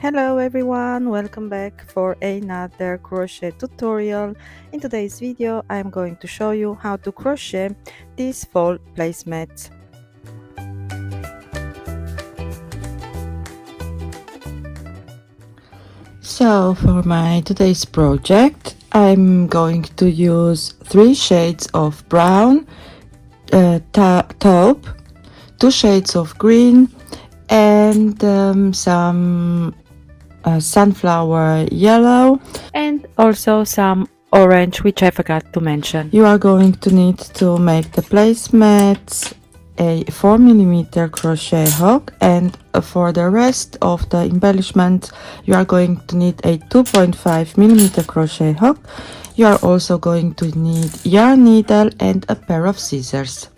Hello everyone, welcome back for another crochet tutorial. In today's video I'm going to show you how to crochet these fall placemats. So for my today's project I'm going to use 3 shades of brown, taupe, 2 shades of green and some sunflower yellow and also some orange, which I forgot to mention. You are going to need to make the placemats a 4mm crochet hook, and for the rest of the embellishment you are going to need a 2.5mm crochet hook. You are also going to need yarn needle and a pair of scissors.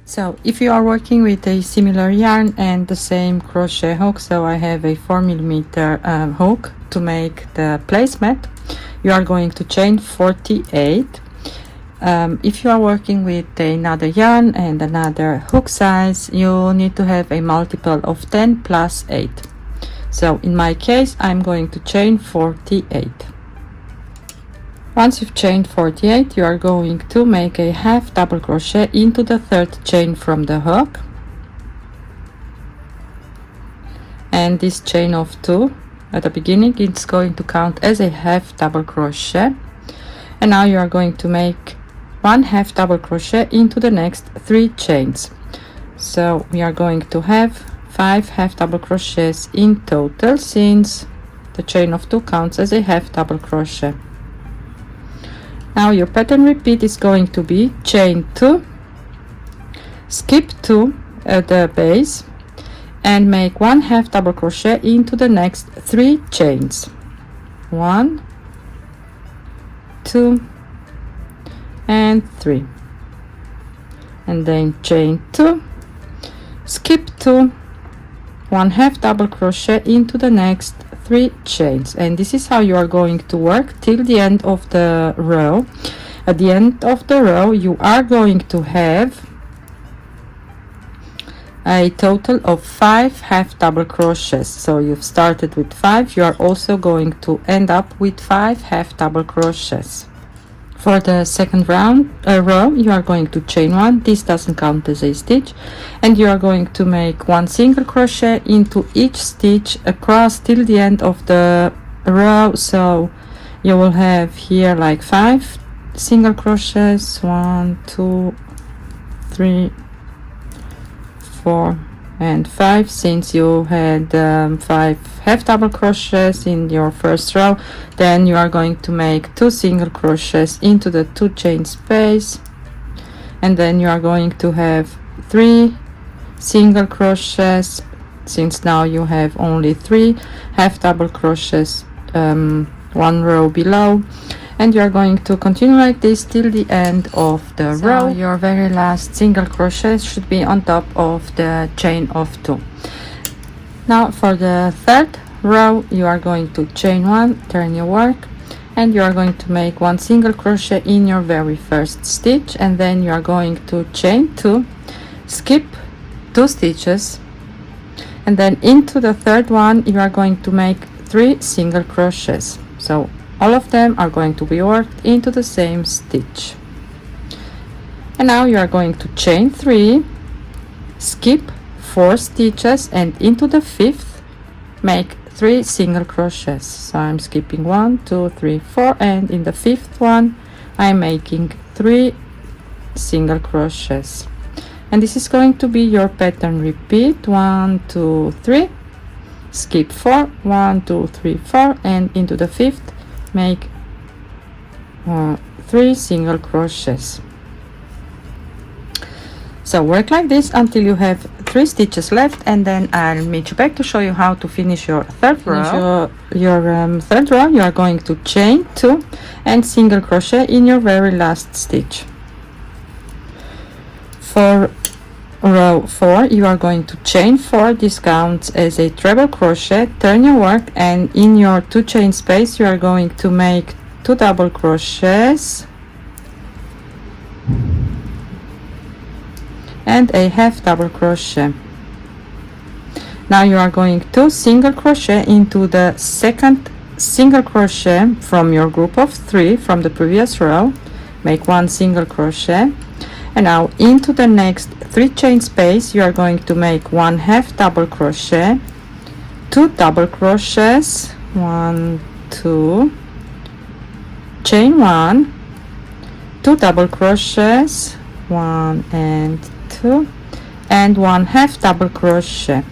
So if you are working with a similar yarn and the same crochet hook, so I have a 4mm hook to make the placemat, you are going to chain 48. If you are working with another yarn and another hook size, you need to have a multiple of 10 plus 8. So in my case I'm going to chain 48. Once you've chained 48, you are going to make a half double crochet into the third chain from the hook, and this chain of 2 at the beginning it's going to count as a half double crochet. And now you are going to make 1 half double crochet into the next 3 chains. So we are going to have 5 half double crochets in total, since the chain of 2 counts as a half double crochet. Now your pattern repeat is going to be chain 2, skip 2 at the base, and make 1 half double crochet into the next 3 chains. 1, 2 and 3, and then chain 2, skip 2, 1 half double crochet into the next 3 chains. And this is how you are going to work till the end of the row. At the end of the row you are going to have a total of 5 half double crochets. So you've started with 5, you are also going to end up with 5 half double crochets. For the second row you are going to chain 1, this doesn't count as a stitch, and you are going to make 1 single crochet into each stitch across till the end of the row. So you will have here like 5 single crochets, 1, 2, 3, 4 and 5, since you had 5 half double crochets in your first row. Then you are going to make 2 single crochets into the 2 chain space, and then you are going to have 3 single crochets, since now you have only 3 half double crochets 1 row below, and you are going to continue like this till the end of the row. Your very last single crochet should be on top of the chain of 2. Now for the third row you are going to chain 1, turn your work, and you are going to make 1 single crochet in your very first stitch, and then you are going to chain 2, skip 2 stitches, and then into the third one you are going to make 3 single crochets. So all of them are going to be worked into the same stitch. And now you are going to chain 3, skip 4 stitches, and into the 5th make 3 single crochets. So I'm skipping 1, 2, 3, 4, and in the 5th one I'm making 3 single crochets. And this is going to be your pattern repeat: 1, 2, 3, skip 4, 1, 2, 3, 4, and into the 5th make 3 single crochets. So work like this until you have 3 stitches left, and then I'll meet you back to show you how to finish your third row. Your third row you are going to chain 2 and single crochet in your very last stitch. For row 4 you are going to chain 4, this counts as a treble crochet, turn your work, and in your 2 chain space you are going to make 2 double crochets and a half double crochet. Now you are going to single crochet into the second single crochet from your group of 3 from the previous row. Make 1 single crochet, and now into the next 3 chain space you are going to make 1 half double crochet, 2 double crochets, 1, 2, chain 1, 2 double crochets, 1 and 2, and 1 half double crochet.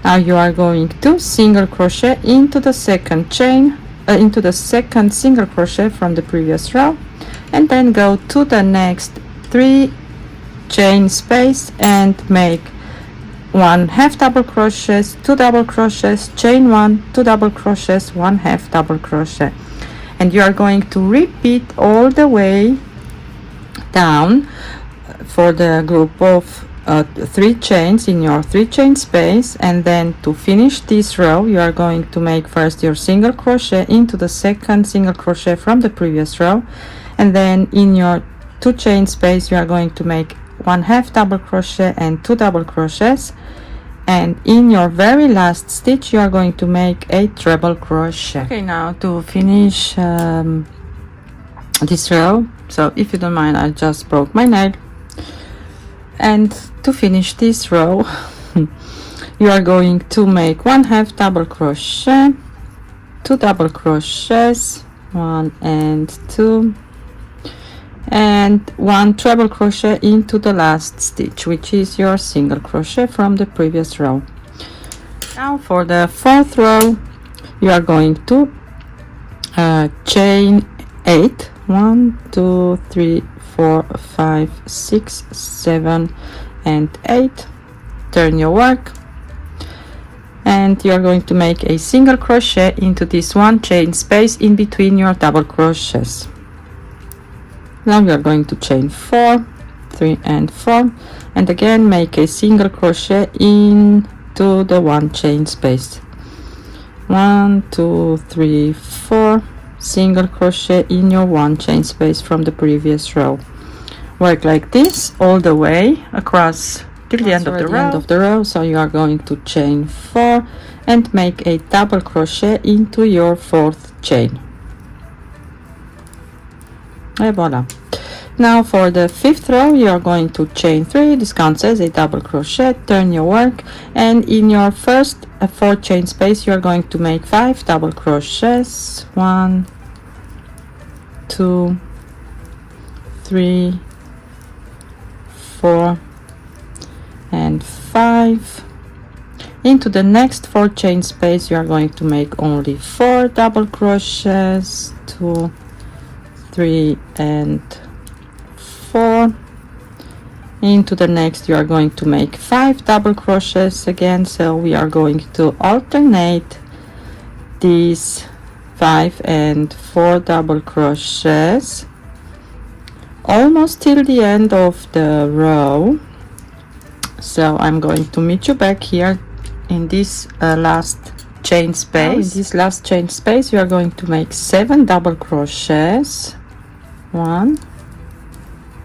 Now you are going to single crochet into the second chain, into the second single crochet from the previous row, and then go to the next 3 chain space and make 1 half double crochets, 2 double crochets, chain 1, 2 double crochets, 1 half double crochet, and you are going to repeat all the way down for the group of 3 chains in your 3 chain space. And then to finish this row you are going to make first your single crochet into the second single crochet from the previous row, and then in your 2 chain space you are going to make 1 half double crochet and 2 double crochets, and in your very last stitch you are going to make a treble crochet. Okay, now to finish this row, so if you don't mind, I just broke my nail. And to finish this row you are going to make 1 half double crochet, 2 double crochets, 1 and 2, and 1 treble crochet into the last stitch, which is your single crochet from the previous row. Now for the 4th row you are going to chain 8, 1, 2, 3, 4, 5, 6, 7 and 8. Turn your work, and you are going to make a single crochet into this 1 chain space in between your double crochets. Now you are going to chain 4, 3 and 4, and again make a single crochet into the 1 chain space. 1, 2, 3, 4, single crochet in your 1 chain space from the previous row. Work like this all the way across till the end of the row. So you are going to chain 4 and make a double crochet into your 4th chain. And voila. Now for the 5th row you are going to chain 3, this counts as a double crochet. Turn your work, and in your first 4 chain space you are going to make 5 double crochets, 1, 2, 3, 4 and 5. Into the next 4 chain space you are going to make only 4 double crochets, 2, 3 and 4. Into the next you are going to make 5 double crochets again, so we are going to alternate these 5 and 4 double crochets almost till the end of the row. So I'm going to meet you back here in this last chain space. Now in this last chain space you are going to make 7 double crochets, 1,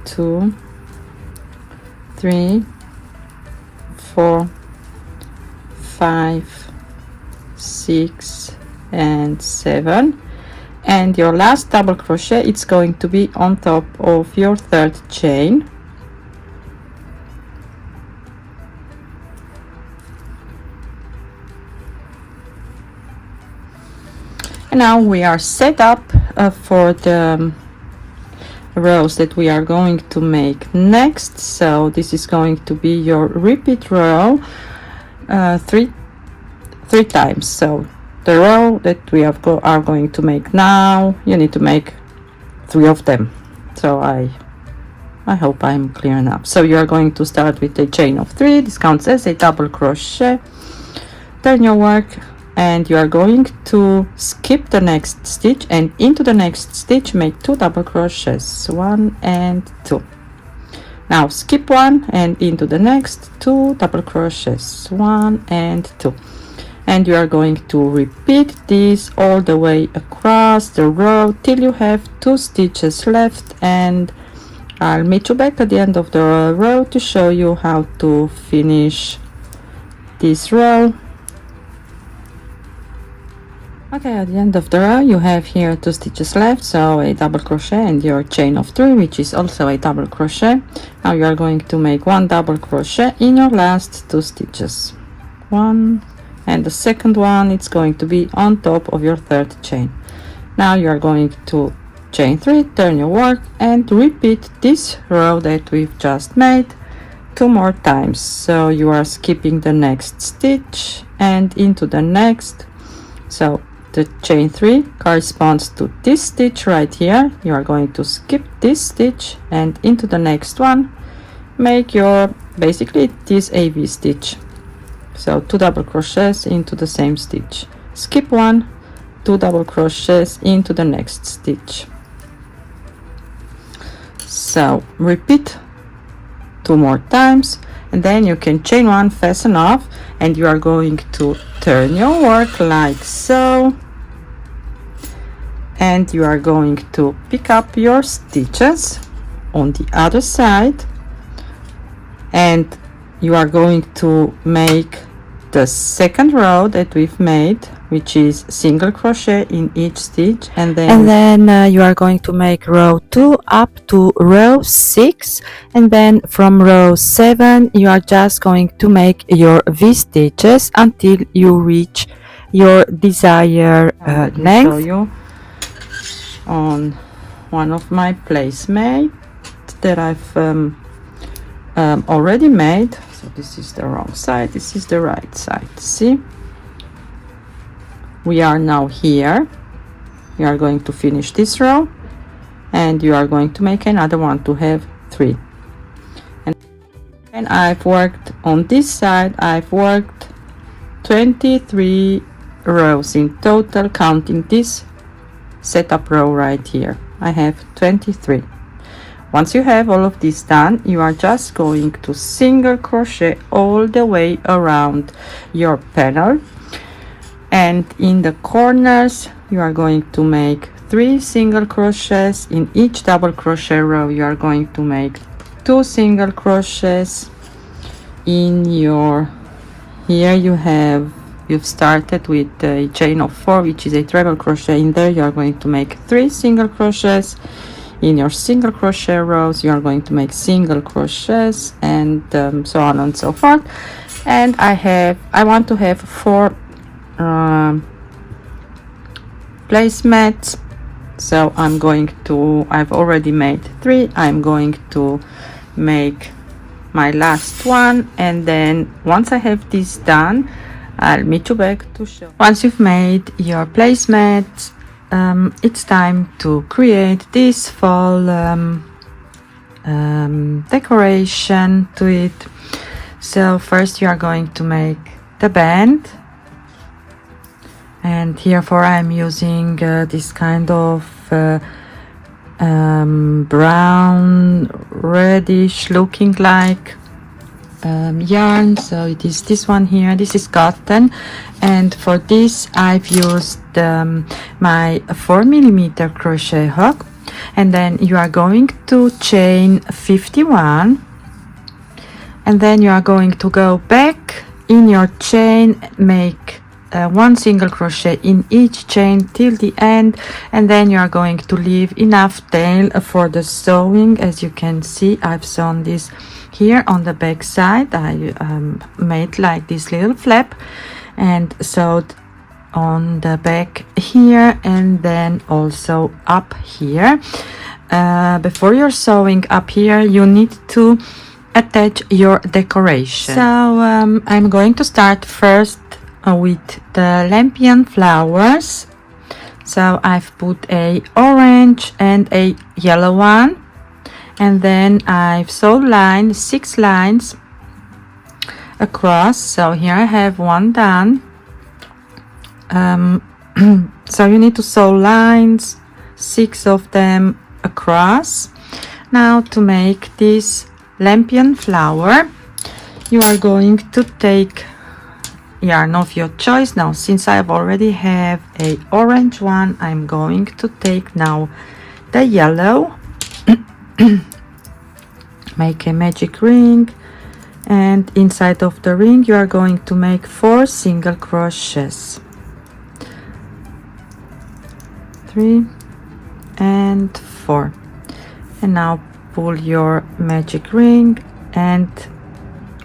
2, 3, 4, 5, 6 and 7, and your last double crochet it's going to be on top of your 3rd chain. And now we are set up for the rows that we are going to make next. So this is going to be your repeat row three times. So the row that we are going to make now, you need to make 3 of them. So I hope I'm clear enough. So you are going to start with a chain of 3, this counts as a double crochet. Turn your work, and you are going to skip the next stitch, and into the next stitch make 2 double crochets, 1 and 2. Now skip 1 and into the next 2 double crochets, 1 and 2, and you are going to repeat this all the way across the row till you have 2 stitches left, and I'll meet you back at the end of the row to show you how to finish this row. Okay, at the end of the row you have here 2 stitches left, so a double crochet and your chain of 3, which is also a double crochet. Now you are going to make 1 double crochet in your last 2 stitches, 1, and the second one it's going to be on top of your 3rd chain. Now you are going to chain 3, turn your work, and repeat this row that we've just made 2 more times. So you are skipping the next stitch and into the next. So the chain 3 corresponds to this stitch right here. You are going to skip this stitch and into the next one make your basically this a V stitch. So 2 double crochets into the same stitch, skip 1, 2 double crochets into the next stitch. So repeat 2 more times, and then you can chain 1, fasten off, and you are going to turn your work like so, and you are going to pick up your stitches on the other side, and you are going to make the second row that we've made, which is single crochet in each stitch, and then you are going to make row 2 up to row 6, and then from row 7 you are just going to make your V stitches until you reach your desired length. Show you on one of my placemats that I've already made. So this is the wrong side, this is the right side. See, we are now here. You are going to finish this row, and you are going to make another one to have 3. And I've worked on this side, I've worked 23 rows in total, counting this setup row right here. I have 23. Once you have all of this done, you are just going to single crochet all the way around your panel, and in the corners you are going to make 3 single crochets. In each double crochet row you are going to make 2 single crochets. In your here you've started with a chain of 4, which is a treble crochet. In there you are going to make 3 single crochets. In your single crochet rows you are going to make single crochets, and so on and so forth. And I want to have 4 placemats, so I've already made 3. I'm going to make my last one, and then once I have this done I'll meet you back to show. Once you've made your placemats, it's time to create this fall decoration to it. So first you are going to make the band, and herefore I'm using this kind of brown reddish looking like yarn. So it is this one here, this is cotton, and for this I've used my 4mm crochet hook, and then you are going to chain 51, and then you are going to go back in your chain, make 1 single crochet in each chain till the end, and then you are going to leave enough tail for the sewing. As you can see, I've sewn this here on the back side. I made like this little flap and sewed on the back here, and then also up here. Before you're sewing up here, you need to attach your decoration. So I'm going to start first with the lampion flowers. So I've put a orange and a yellow one, and then I've sewed 6 lines across. So here I have one done. So you need to sew lines, 6 of them across. Now to make this lampion flower, you are going to take yarn of your choice. Now since I've already have a orange one, I'm going to take now the yellow, make a magic ring, and inside of the ring you are going to make 4 single crochets, 3 and 4. And now pull your magic ring, and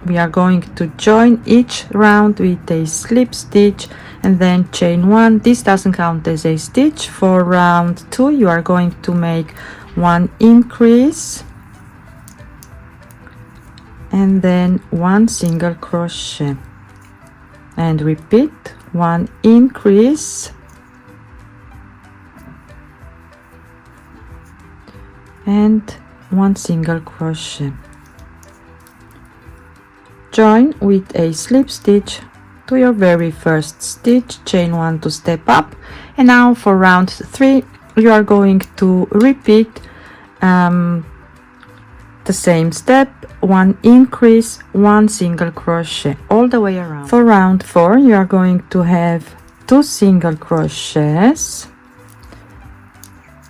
we are going to join each round with a slip stitch and then chain 1. This doesn't count as a stitch. For round 2 you are going to make 1 increase and then 1 single crochet, and repeat 1 increase and 1 single crochet. Join with a slip stitch to your very first stitch, chain 1 to step up. And now for round 3 you are going to repeat the same step, 1 increase, 1 single crochet all the way around. For round 4 you are going to have 2 single crochets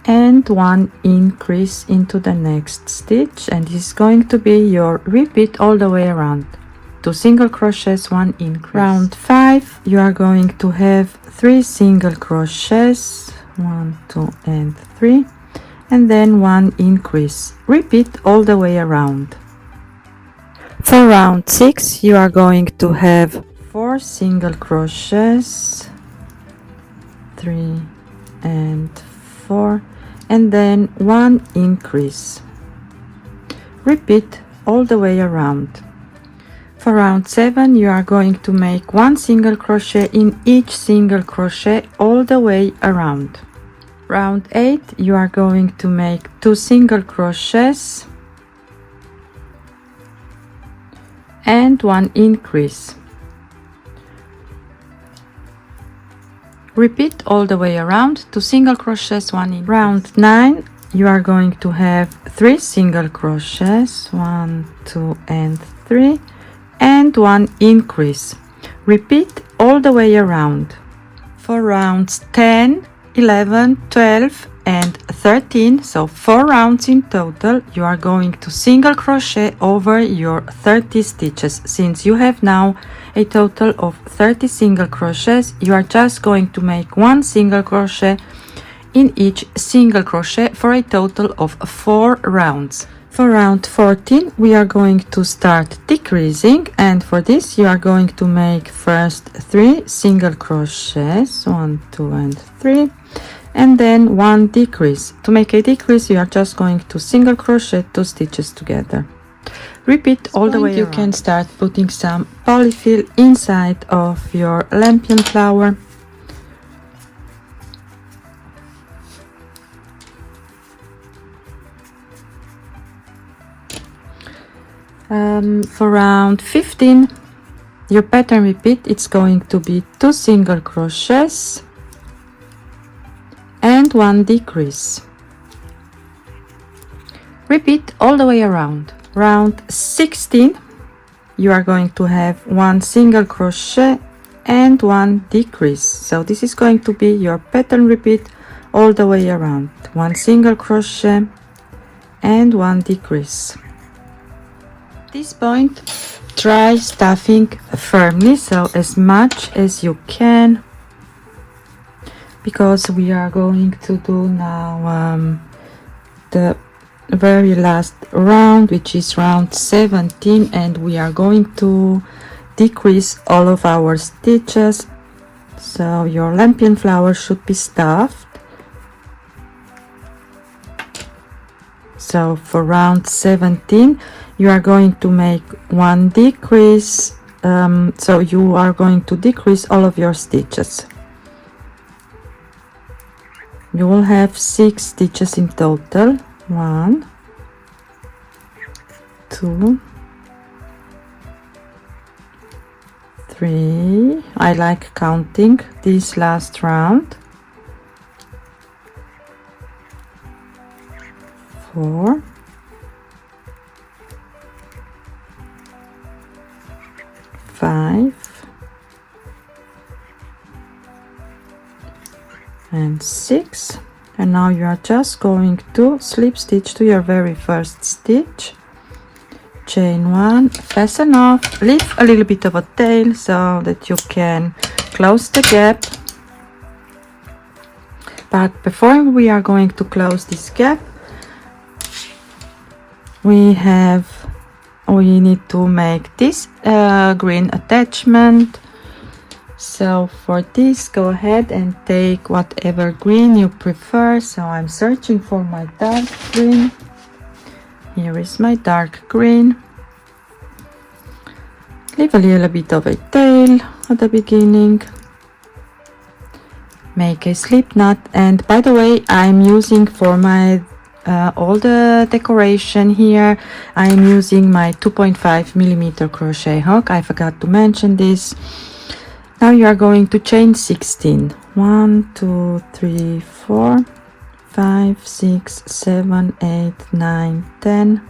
and 1 increase into the next stitch, and this is going to be your repeat all the way around. 2 single crochets, 1 increase. Round 5 you are going to have 3 single crochets, 1, 2 and 3, and then 1 increase. Repeat all the way around. For round 6 you are going to have 4 single crochets, 3 and 4, and then 1 increase. Repeat all the way around. For round 7 you are going to make 1 single crochet in each single crochet all the way around. Round 8 you are going to make 2 single crochets and 1 increase. Repeat all the way around, 2 single crochets, 1 increase. Round 9 you are going to have 3 single crochets, 1, 2 and 3, and 1 increase. Repeat all the way around. For rounds 10, 11, 12 and 13, so 4 rounds in total, you are going to single crochet over your 30 stitches. Since you have now a total of 30 single crochets, you are just going to make 1 single crochet in each single crochet for a total of 4 rounds. For round 14 we are going to start decreasing, and for this you are going to make first 3 single crochets, 1, 2 and 3, and then 1 decrease. To make a decrease you are just going to single crochet 2 stitches together. Repeat all the way around. You can start putting some polyfill inside of your lampion flower. For round 15 your pattern repeat, it's going to be 2 single crochets and 1 decrease. Repeat all the way around. Round 16 you are going to have 1 single crochet and 1 decrease. So this is going to be your pattern repeat all the way around. 1 single crochet and 1 decrease. At this point try stuffing firmly, so as much as you can, because we are going to do now the very last round, which is round 17, and we are going to decrease all of our stitches, so your lampion flower should be stuffed. So for round 17 you are going to make 1 decrease, so you are going to decrease all of your stitches. You will have 6 stitches in total. 1, 2, 3. I like counting this last round. 4, 5 and 6, and now you are just going to slip stitch to your very first stitch, chain 1, fasten off, leave a little bit of a tail so that you can close the gap. But before we are going to close this gap, we need to make this green attachment. So for this, go ahead and take whatever green you prefer. So I'm searching for my dark green. Here is my dark green. Leave a little bit of a tail at the beginning. Make a slip knot, and by the way, I'm using for my all the decoration here, I'm using my 2.5 millimeter crochet hook. I forgot to mention this. Now you are going to chain 16. 1, 2, 3, 4, 5, 6, 7, 8, 9, 10,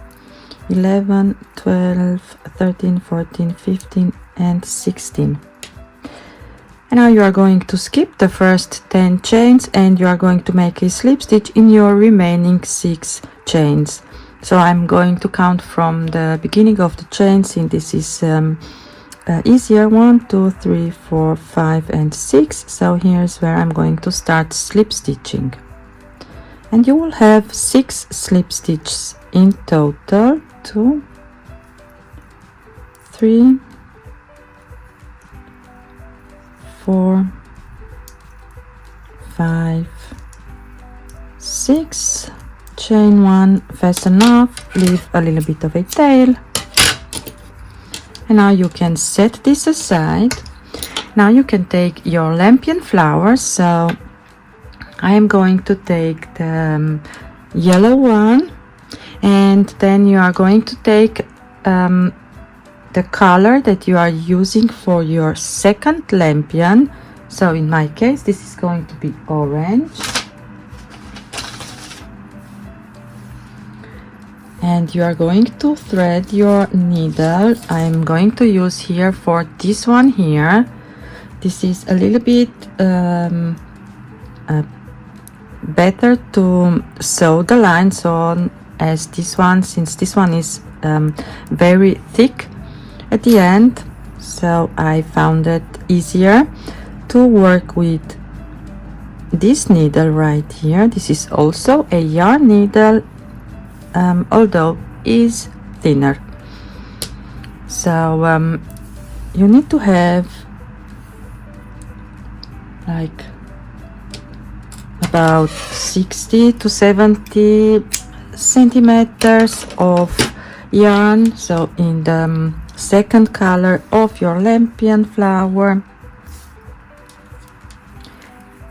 11, 12, 13, 14, 15, and 16. And now you are going to skip the first 10 chains and you are going to make a slip stitch in your remaining 6 chains. So I'm going to count from the beginning of the chains, and this is easier. 1, 2, 3, 4, 5, and 6. So here's where I'm going to start slip stitching. And you will have 6 slip stitches in total. 2, 3, 4, 5, 6, chain 1, fasten off, leave a little bit of a tail, and now you can set this aside. Now you can take your lampion flowers. So I am going to take the yellow one, and then you are going to take the color that you are using for your second lampion. So in my case, this is going to be orange. And you are going to thread your needle. I'm going to use here for this one here. This is a little bit better to sew the lines on as this one, since this one is very thick at the end. So I found it easier to work with this needle right here. This is also a yarn needle, although is thinner. So you need to have like about 60 to 70 centimeters of yarn. So in the second color of your lampion flower.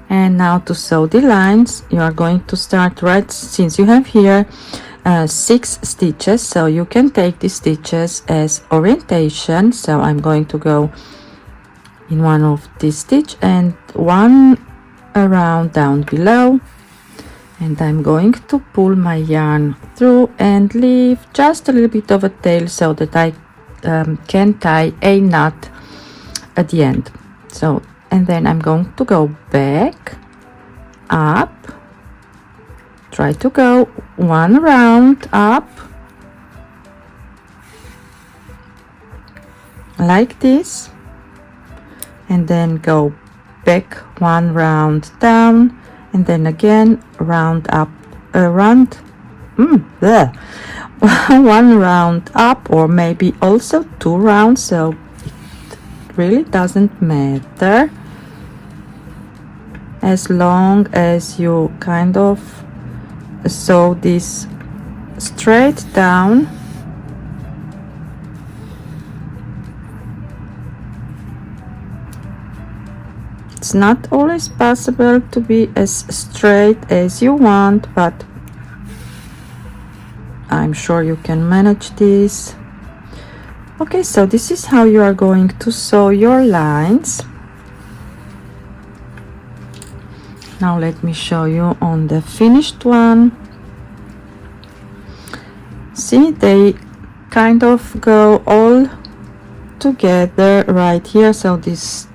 And now to sew the lines, you are going to start right, since you have here 6 stitches, so you can take the stitches as orientation. So I'm going to go in one of these stitch and one around down below, and I'm going to pull my yarn through and leave just a little bit of a tail so that I can tie a knot at the end. So, and then I'm going to go back, up, try to go one round up like this, and then go back one round down, and then again round up, one round up, or maybe also 2 rounds, so it really doesn't matter as long as you kind of sew this straight down. It's not always possible to be as straight as you want, but I'm sure you can manage this. Okay, so this is how you are going to sew your lines. Now let me show you on the finished one. See, they kind of go all together right here, so this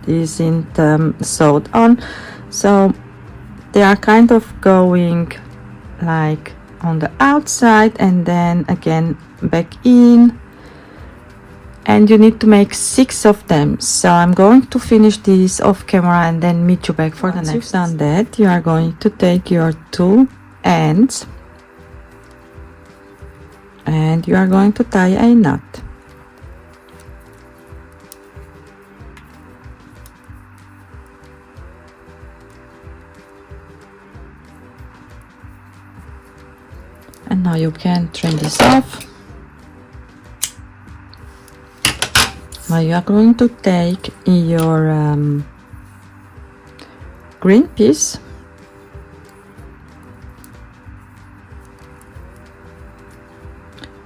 isn't sewed on, so they are kind of going like on the outside and then again back in, and you need to make 6 of them. So I'm going to finish this off camera and then meet you back for the next. Once you've done that, you are going to take your 2 ends and you are going to tie a knot. And now you can trim this off. Now you are going to take your green piece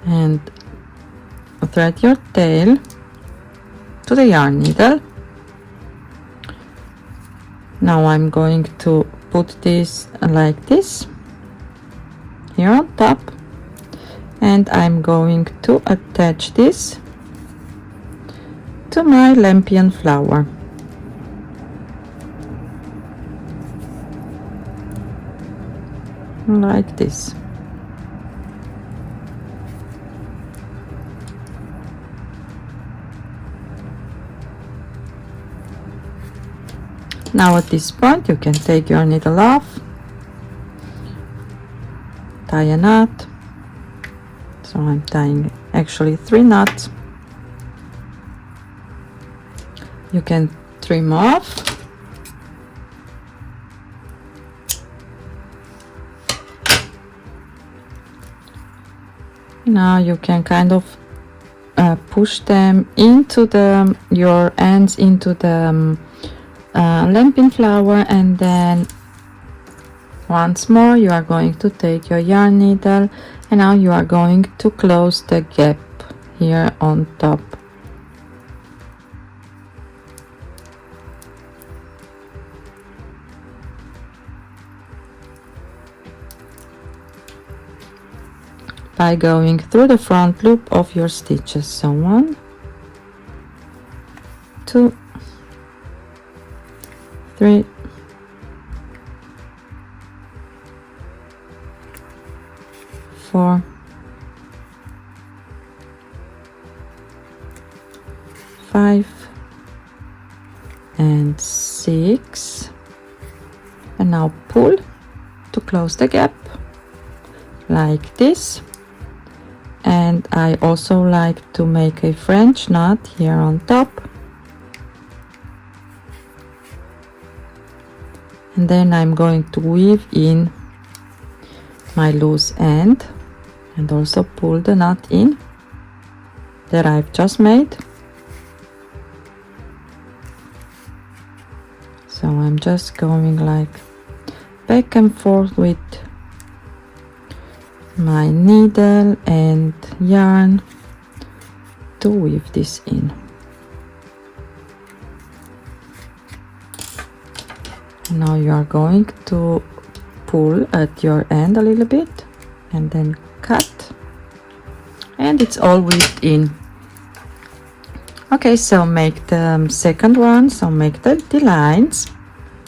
and thread your tail to the yarn needle. Now I'm going to put this like this here on top, and I'm going to attach this to my lampion flower. Like this. Now at this point you can take your needle off, tie a knot. So I'm tying actually 3 knots. You can trim off. Now you can kind of push them into your ends into the lampion flower, and then once more you are going to take your yarn needle and now you are going to close the gap here on top. By going through the front loop of your stitches. So 1, 2, 3, 4, 5 and 6, and now pull to close the gap like this. And I also like to make a French knot here on top, and then I'm going to weave in my loose end and also pull the knot in that I've just made. So I'm just going like back and forth with my needle and yarn to weave this in. Now you are going to pull at your end a little bit and then cut, and it's all weaved in. Okay, so make the second one, so make the lines.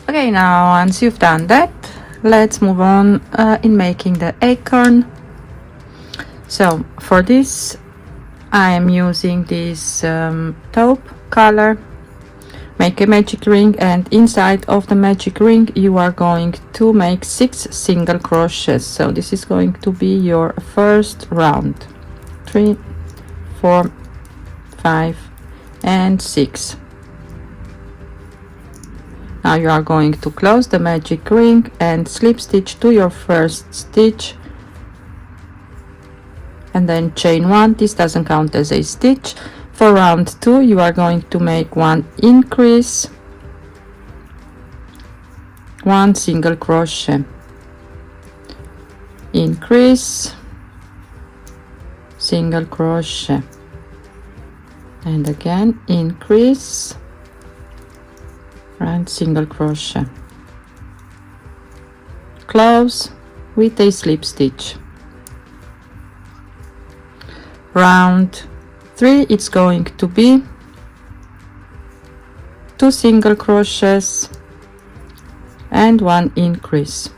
Okay, now once you've done that, let's move on in making the acorn. So for this I am using this taupe color. Make a magic ring, and inside of the magic ring you are going to make 6 single crochets. So this is going to be your first round. 3, 4, 5 and 6. Now you are going to close the magic ring and slip stitch to your first stitch, and then chain 1. This doesn't count as a stitch. For round 2 you are going to make 1 increase, 1 single crochet, increase, single crochet, and again increase and single crochet, close with a slip stitch. Round 3 it's going to be 2 single crochets and 1 increase,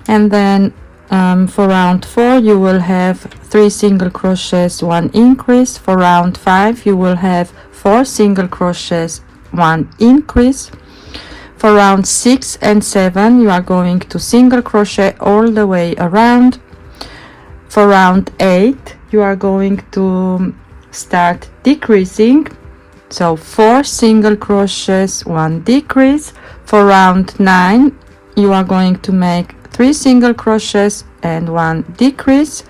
and then for round 4 you will have 3 single crochets, 1 increase. For round 5 you will have 4 single crochets, 1 increase. For round 6 and 7 you are going to single crochet all the way around. For round 8 you are going to start decreasing, so 4 single crochets, 1 decrease. For round 9 you are going to make 3 single crochets and 1 decrease,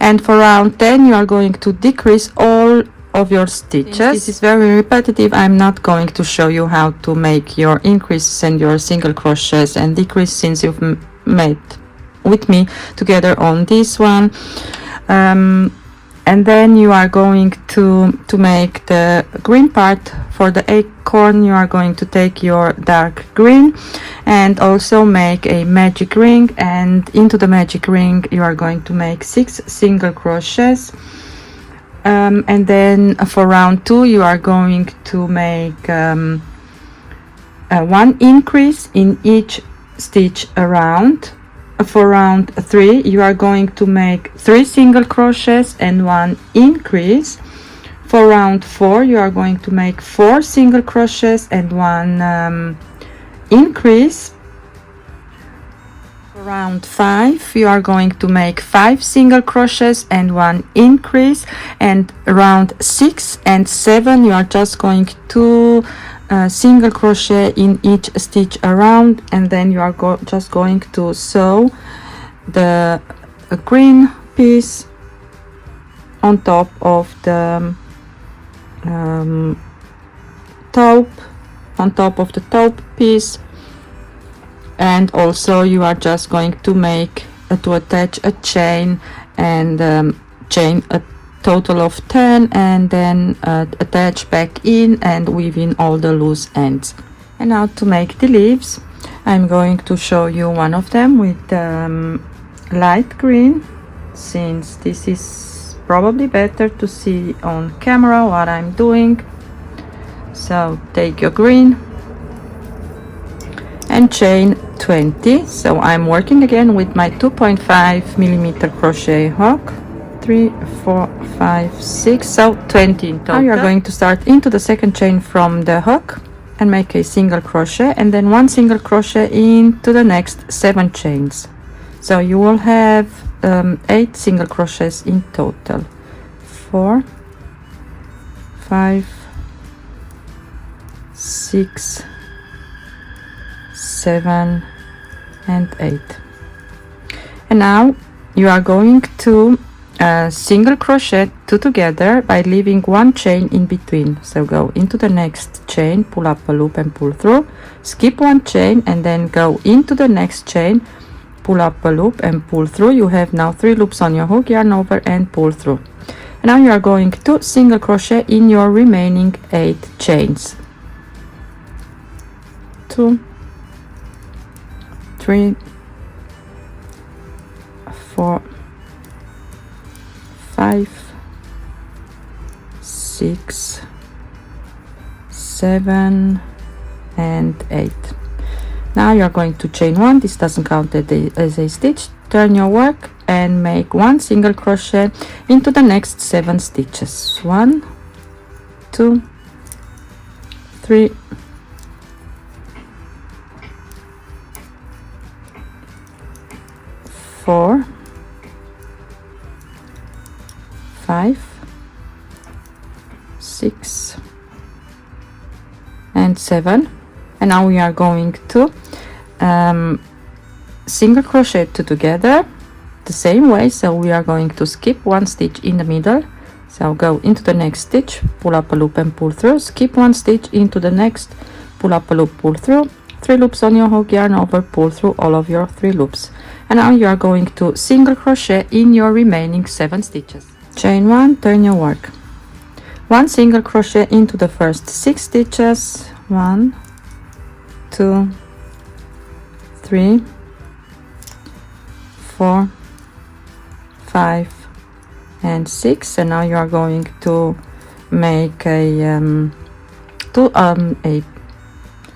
and for round 10 you are going to decrease all of your stitches. This is very repetitive, I'm not going to show you how to make your increases and your single crochets and decrease, since you've made with me together on this one. And then you are going to make the green part. For the acorn you are going to take your dark green and also make a magic ring, and into the magic ring you are going to make 6 single crochets. And then for round 2 you are going to make 1 increase in each stitch around. For round 3 you are going to make 3 single crochets and 1 increase. For round 4 you are going to make 4 single crochets and 1 increase. For round 5 you are going to make 5 single crochets and 1 increase, and round 6 and 7 you are just going to single crochet in each stitch around, and then you are just going to sew the green piece on top of the taupe, on top of the taupe piece. And also you are just going to make to attach a chain and chain a total of 10, and then attach back in and weave in all the loose ends. And now to make the leaves, I'm going to show you one of them with light green, since this is probably better to see on camera what I'm doing. So take your green and chain 20. So I'm working again with my 2.5 millimeter crochet hook. 3, 4, 5, 6, so 20 in total. Now you are going to start into the second chain from the hook and make a single crochet, and then 1 single crochet into the next 7 chains. So you will have 8 single crochets in total. 4, 5, 6, 7 and 8. And now you are going to single crochet 2 together by leaving 1 chain in between. So go into the next chain, pull up a loop and pull through, skip 1 chain, and then go into the next chain, pull up a loop and pull through. You have now 3 loops on your hook, yarn over and pull through. And now you are going to single crochet in your remaining 8 chains. 2, 3, 4, 5, 6, 7 and 8. Now you are going to chain 1. This doesn't count as a stitch. Turn your work and make 1 single crochet into the next 7 stitches. 1, 2, 3, 4, 5, 6 and 7. And now we are going to single crochet 2 together the same way. So we are going to skip 1 stitch in the middle. So go into the next stitch, pull up a loop and pull through, skip 1 stitch into the next, pull up a loop, pull through, 3 loops on your hook, yarn over, pull through all of your 3 loops. And now you are going to single crochet in your remaining 7 stitches. Chain 1, turn your work, 1 single crochet into the first 6 stitches. 1, 2, 3, 4, 5 and 6. And now you are going to make a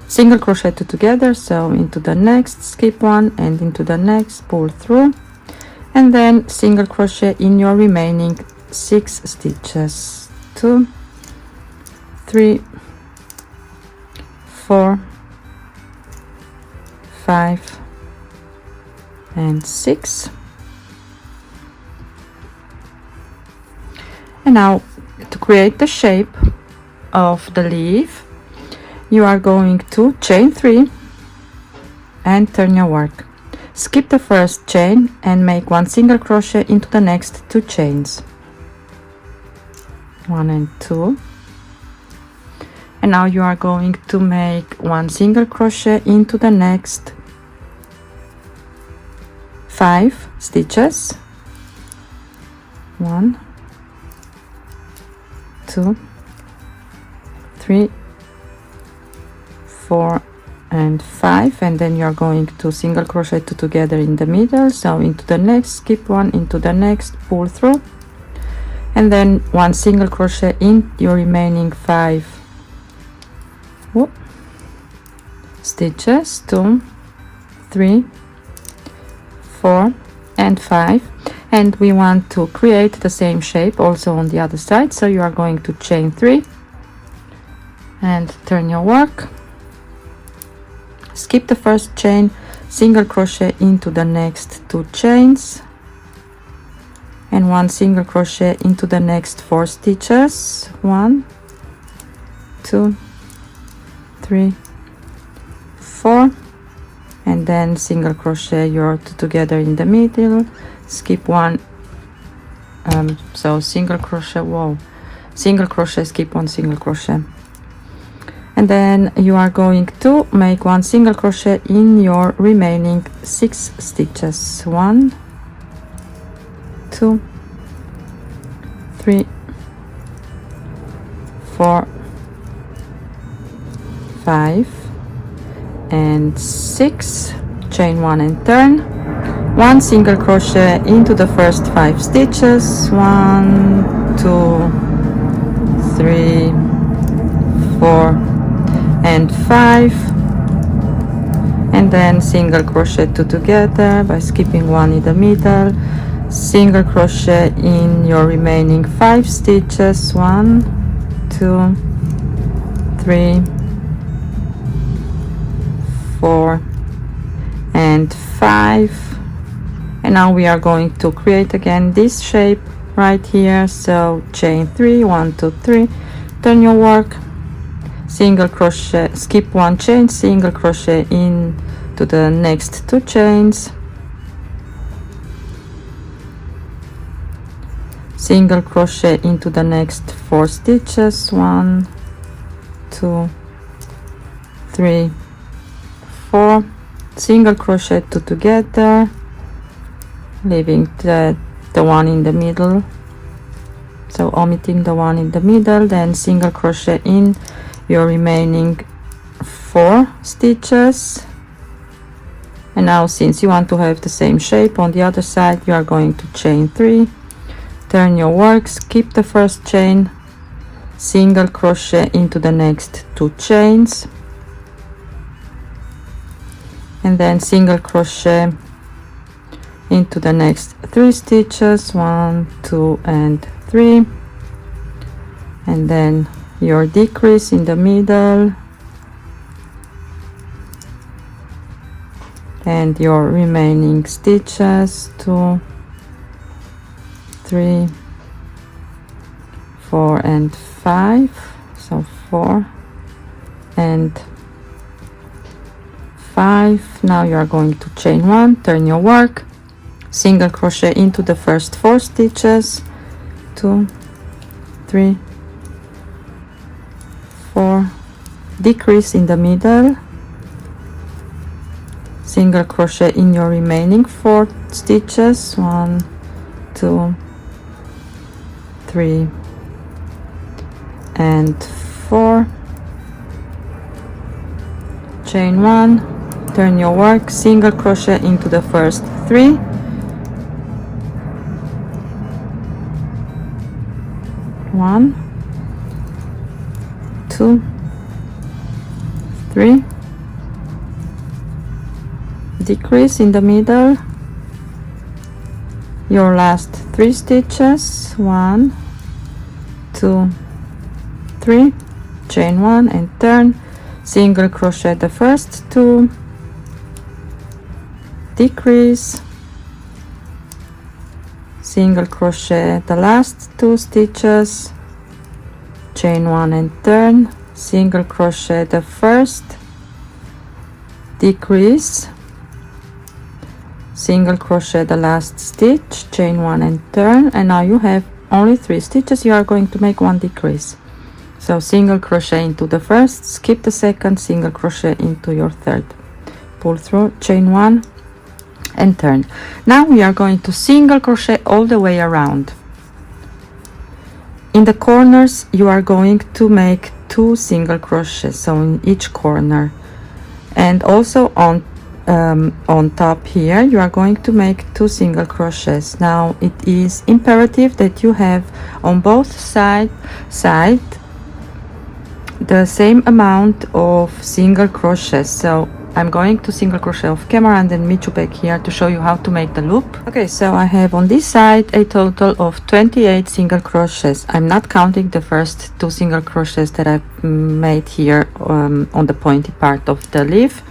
single crochet two together, so into the next, skip one, and into the next, pull through, and then single crochet in your remaining 6 stitches. 2, 3, 4, 5, and 6. And now to create the shape of the leaf, you are going to chain 3 and turn your work. Skip the first chain and make 1 single crochet into the next 2 chains. 1 and 2. And now you are going to make 1 single crochet into the next 5 stitches. 1, 2, 3, 4, and 5, and then you are going to single crochet 2 together in the middle, so into the next, skip 1, into the next, pull through, and then 1 single crochet in your remaining 5 stitches. 2, 3, 4, and 5. And we want to create the same shape also on the other side, so you are going to chain 3 and turn your work. Skip the first chain, single crochet into the next 2 chains, and 1 single crochet into the next 4 stitches. 1, 2, 3, 4, and then single crochet your 2 together in the middle, skip 1, so single crochet, single crochet, skip 1 single crochet, and then you are going to make 1 single crochet in your remaining 6 stitches. 1, 2, 3, 4, 5, and 6. Chain 1 and turn. 1 single crochet into the first 5 stitches. 1, 2, 3, 4, and 5, and then single crochet 2 together by skipping 1 in the middle, single crochet in your remaining 5 stitches. 1, 2, 3, 4, and 5. And now we are going to create again this shape right here, so chain 3, 1, 2, 3, turn your work, single crochet, skip 1 chain, single crochet in to the next 2 chains, single crochet into the next 4 stitches. 1, 2, 3, 4, single crochet 2 together, leaving the one in the middle, so omitting the one in the middle, then single crochet in your remaining 4 stitches. And now, since you want to have the same shape on the other side, you are going to chain 3, turn your work, skip the first chain, single crochet into the next 2 chains, and then single crochet into the next 3 stitches. 1, 2, and 3, and then your decrease in the middle, and your remaining stitches. 2, 3, 4, and 5, so 4 and 5. Now you are going to chain 1, turn your work, single crochet into the first 4 stitches. 2, 3, 4, decrease in the middle, single crochet in your remaining 4 stitches. 1, 2, 3, and 4, chain 1, turn your work, single crochet into the first 3, 1, 2, 3, decrease in the middle, your last 3 stitches, 1 2 3, chain 1 and turn, single crochet the first 2, decrease, single crochet the last 2 stitches, chain 1 and turn, single crochet the first, decrease, single crochet the last stitch, chain 1 and turn, and now you have only 3 stitches. You are going to make 1 decrease. So single crochet into the first, skip the second, single crochet into your third, pull through, chain 1 and turn. Now we are going to single crochet all the way around. In the corners you are going to make 2 single crochets, so in each corner, and also on top here you are going to make 2 single crochets. Now it is imperative that you have on both sides the same amount of single crochets. So I'm going to single crochet off camera and then meet you back here to show you how to make the loop. Okay, so I have on this side a total of 28 single crochets. I'm not counting the first 2 single crochets that I've made here on the pointy part of the leaf.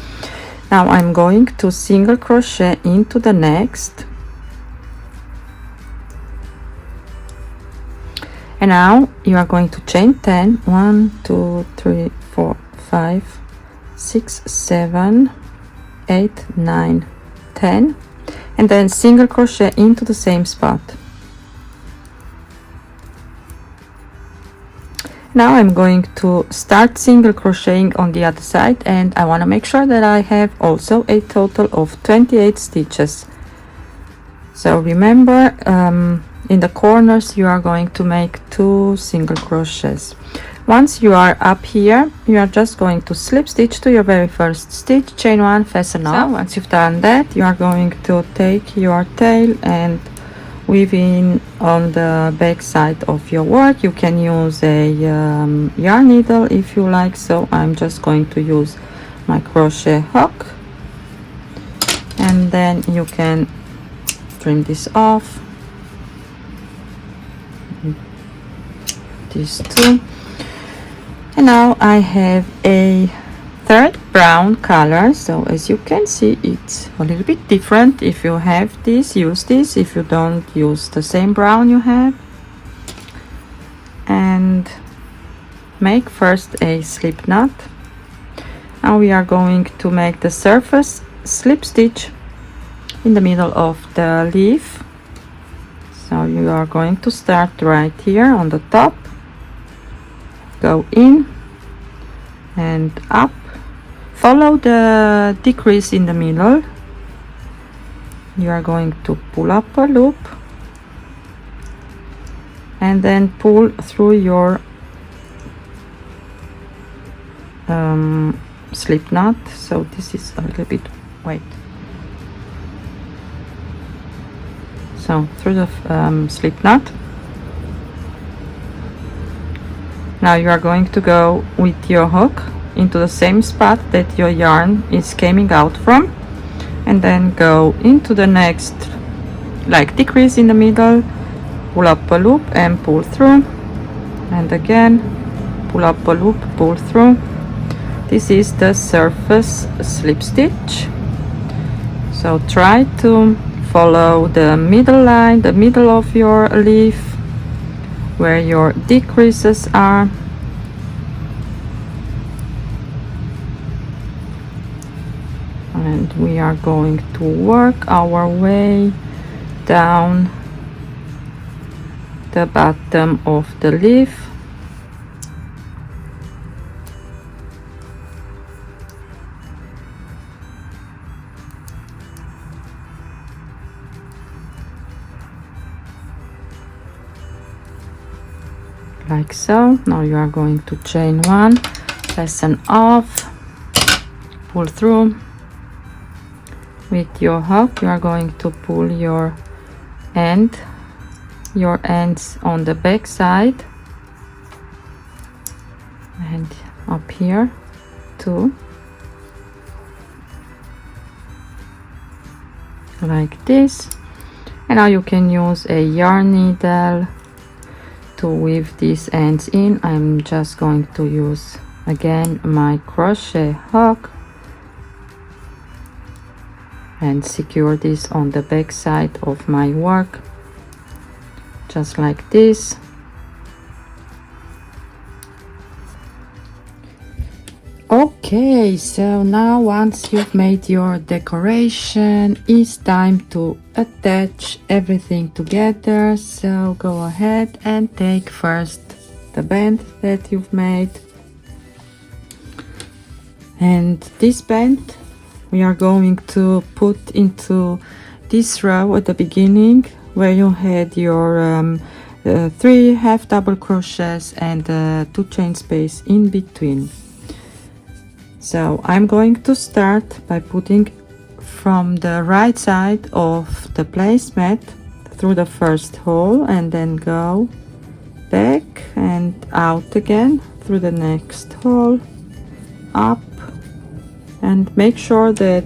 Now I'm going to single crochet into the next, and now you are going to chain 10, 1 2 3 4 5 6 7 8 9 10, and then single crochet into the same spot. Now I'm going to start single crocheting on the other side, and I want to make sure that I have also a total of 28 stitches. So remember, in the corners you are going to make 2 single crochets. Once you are up here, you are just going to slip stitch to your very first stitch, chain 1, fasten off. So once you've done that, you are going to take your tail and weave in on the back side of your work. You can use a yarn needle if you like, so I'm just going to use my crochet hook, and then you can trim this off, these 2, and now I have a third brown color. So as you can see, it's a little bit different. If you have this, use this. If you don't, use the same brown you have, and make first a slip knot. Now we are going to make the surface slip stitch in the middle of the leaf. So you are going to start right here on the top, go in and up, follow the decrease in the middle. You are going to pull up a loop and then pull through your slip knot. So this is a little bit, wait, so through the slip knot. Now you are going to go with your hook into the same spot that your yarn is coming out from, and then go into the next, like, decrease in the middle, pull up a loop and pull through, and again pull up a loop, pull through. This is the surface slip stitch. So try to follow the middle line, the middle of your leaf, where your decreases are. And we are going to work our way down the bottom of the leaf. Like so. Now you are going to chain 1, fasten off, pull through. With your hook you are going to pull your ends on the back side, and up here 2, like this. And now you can use a yarn needle to weave these ends in. I'm just going to use again my crochet hook and secure this on the back side of my work, just like this. Okay, so now once you've made your decoration, it's time to attach everything together. So go ahead and take first the band that you've made, and this band we are going to put into this row at the beginning where you had your 3 half double crochets and 2 chain space in between. So I'm going to start by putting from the right side of the placemat through the first hole, and then go back and out again through the next hole, up, and make sure that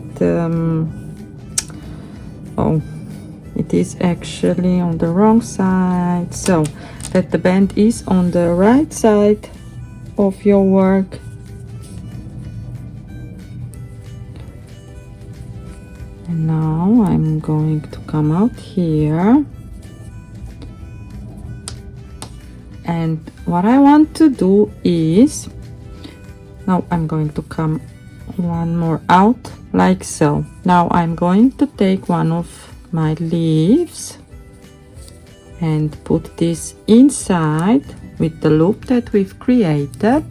oh, it is actually on the wrong side, so that the band is on the right side of your work. And now I'm going to come out here, and what I want to do is, now I'm going to come one more out like so. Now I'm going to take one of my leaves and put this inside with the loop that we've created.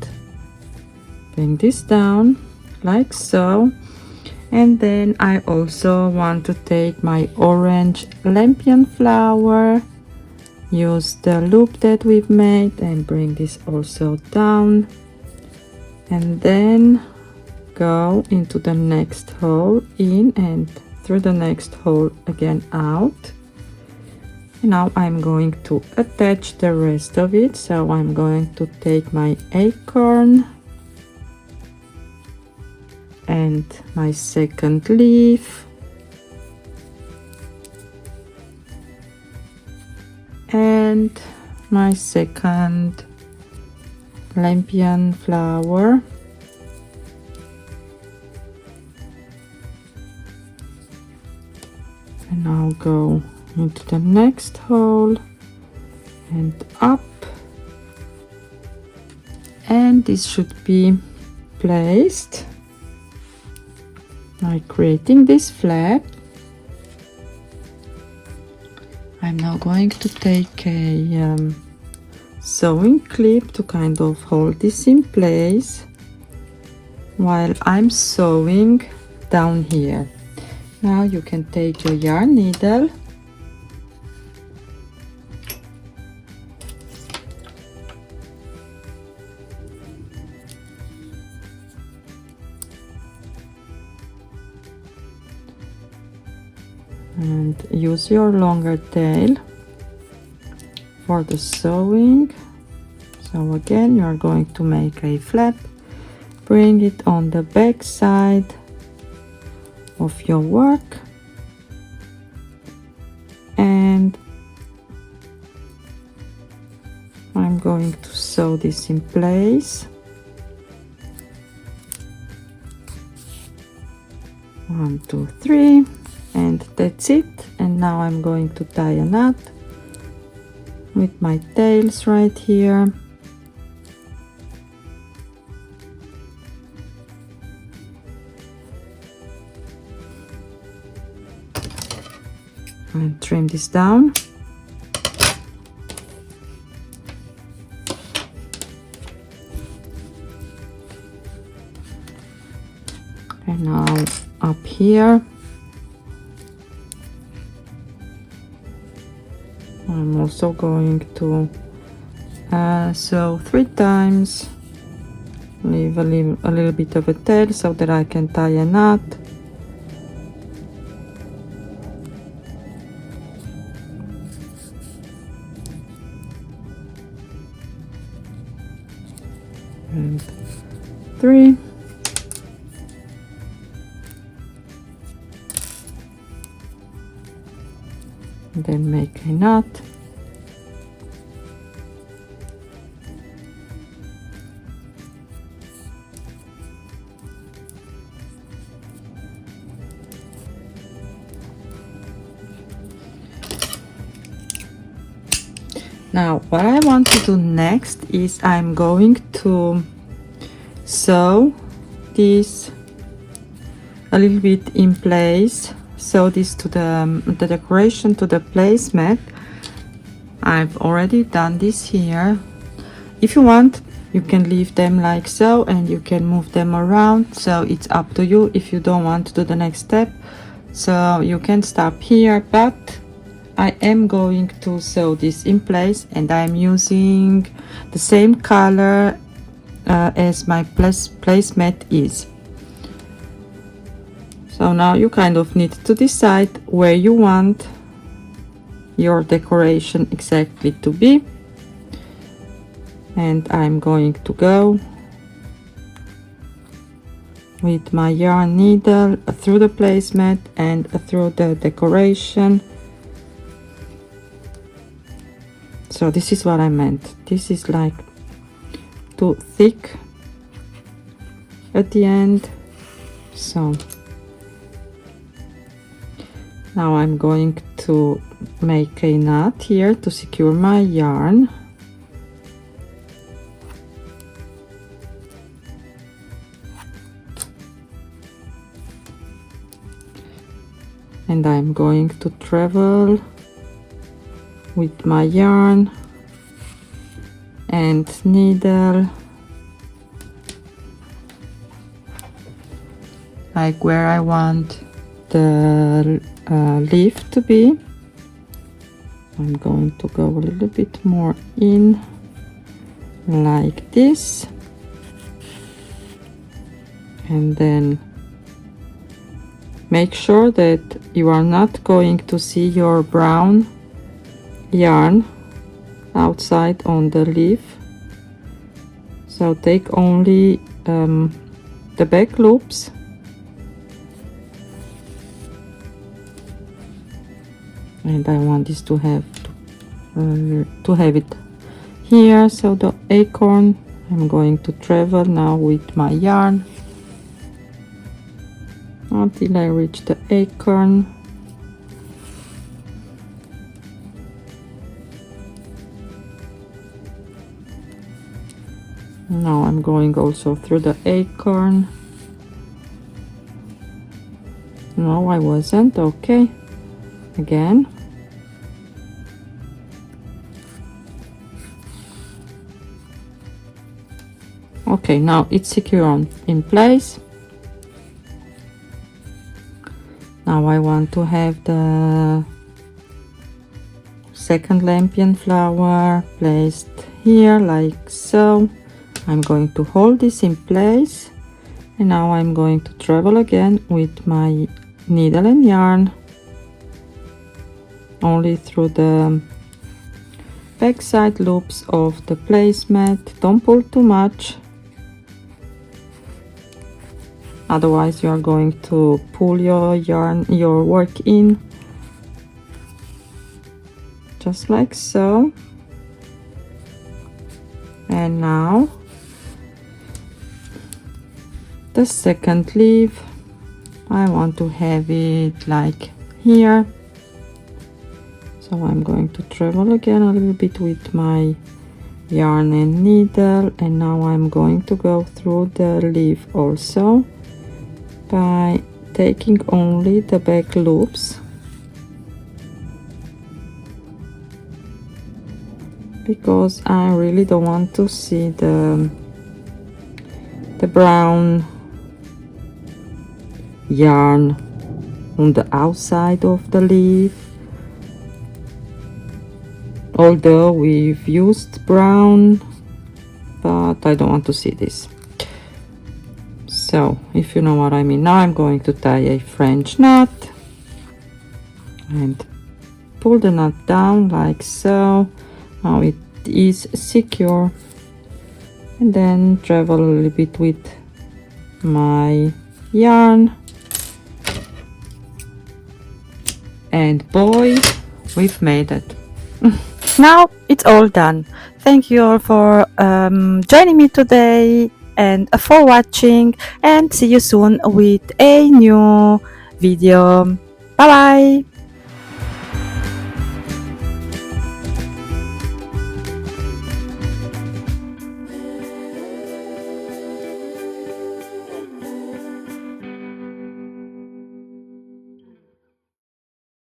Bring this down like so. And then I also want to take my orange lampion flower, use the loop that we've made, and bring this also down, and then go into the next hole in and through the next hole again out. And now I'm going to attach the rest of it, so I'm going to take my acorn and my second leaf and my second lampion flower, and now go into the next hole and up, and this should be placed by creating this flap. I'm now going to take a sewing clip to kind of hold this in place while I'm sewing down here. Now you can take your yarn needle and use your longer tail for the sewing. So again, you are going to make a flap, bring it on the back side of your work, and I'm going to sew this in place. 1, 2, 3, and that's it. And now I'm going to tie a knot with my tails right here. And trim this down. And now up here I'm also going to sew 3 times, leave a little bit of a tail so that I can tie a knot. And 3. then make a knot. Now what I want to do next is I'm going to sew this a little bit in place, sew this to the decoration, to the placemat. I've already done this here. If you want, you can leave them like so and you can move them around, so it's up to you if you don't want to do the next step. So you can stop here, but I am going to sew this in place and I'm using the same color as my placemat is. So now you kind of need to decide where you want your decoration exactly to be. And I'm going to go with my yarn needle through the placemat and through the decoration. So this is what I meant. This is like too thick at the end. So now I'm going to make a knot here to secure my yarn. And I'm going to travel with my yarn and needle like where I want the leaf to be. I'm going to go a little bit more in like this, and then make sure that you are not going to see your brown yarn outside on the leaf. So take only the back loops and I want this to have it here. So the acorn, I'm going to travel now with my yarn until I reach the acorn. Now I'm going also through the acorn. No, I wasn't. Okay, again. Okay, now it's secure in place. Now I want to have the second lampion flower placed here like so. I'm going to hold this in place, and now I'm going to travel again with my needle and yarn only through the backside loops of the placemat. Don't pull too much, otherwise you are going to pull your yarn, your work in, just like so. And now the second leaf, I want to have it like here. So I'm going to travel again a little bit with my yarn and needle, and now I'm going to go through the leaf also by taking only the back loops, because I really don't want to see the brown yarn on the outside of the leaf, although we've used brown, but I don't want to see this. So if you know what I mean. Now I'm going to tie a French knot and pull the knot down like so. Now it is secure, and then travel a little bit with my yarn, and boy, we've made it. Now it's all done. Thank you all for joining me today and for watching, and see you soon with a new video. Bye bye.